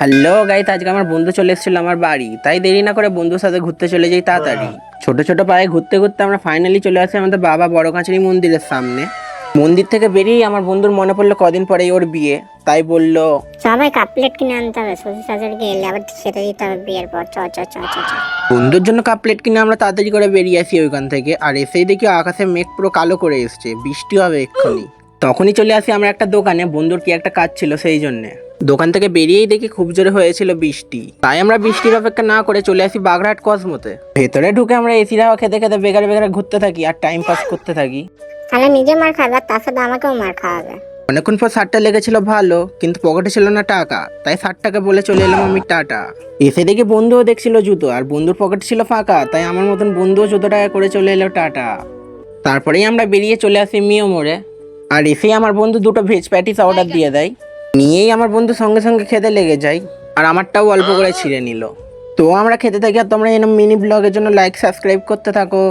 Hello guys, আজকে আমার বন্ধু চলে এসেছিল আমার বাড়ি, তাই দেরি না করে বন্ধুর সাথে ঘুরতে চলে যাই তাড়াতাড়ি। ছোট ছোট পায়ে ঘুরতে ঘুরতে আমরা ফাইনালি চলে আসি আমাদের বাবা বড় কাছারি মন্দিরের সামনে। মন্দির থেকে বেরিয়েই আমার বন্ধুর মনে পড়লো কদিন পরেই ওর বিয়ে, তাই বলল সবাই কাপ প্লেট কিনে আনতে হবে, শ্বশুর শাশুড়িকে এলে আবার খেতে দিতে হবে বিয়ের পর। চ চ চ চ চ। বন্ধুর জন্য কাপ প্লেট কিনে আমরা তাড়াতাড়ি করে বেরিয়ে আসি ওইখান থেকে। আর এসেই দেখি আকাশে মেঘ পুরো কালো করে এসছে, বৃষ্টি হবে এক্ষুনি। তখনই চলে আসি আমরা একটা দোকানে, বন্ধুর কি একটা কাজ ছিল সেই জন্যে। দোকান থেকে বেরিয়েই দেখি খুব জোরে হয়েছিল বৃষ্টি, তাই আমরা বৃষ্টির অপেক্ষা না করে চলে আসি বাগড়াহাট কসমোতে। ভেতরে ঢুকে আমরা এসির হাওয়া খেতে খেতে বেকার বেকার ঘুরতে থাকি আর টাইম পাস করতে থাকি। তাহলে নিজে মার খাবে আর তার সাথে আমাকেও মার খাওয়াবে। অনেকক্ষণ পর শার্টটা লেগেছিল ভালো, কিন্তু পকেটে ছিল না টাকা, তাই শার্টটাকে বলে চলে এলাম আমি টাটা। এসে দেখি বন্ধুও দেখছিল জুতো, আর বন্ধুর পকেট ছিল ফাঁকা, তাই আমার মতন বন্ধুও জুতো টাকা করে চলে এলো টাটা। তারপরেই আমরা বেরিয়ে চলে আসি মিও মোড়ে। আর এসেই আমার বন্ধু দুটো ভেজ প্যাটিস অর্ডার দিয়ে দেয়। নিয়েই আমার বন্ধু সঙ্গে সঙ্গে খেতে লেগে যায়, আর আমারটাও অল্প করে ছিঁড়ে নিল। তো আমরা খেতে থাকি, আর তোমরা এরকম মিনি ব্লগের জন্য লাইক সাবস্ক্রাইব করতে থাকো।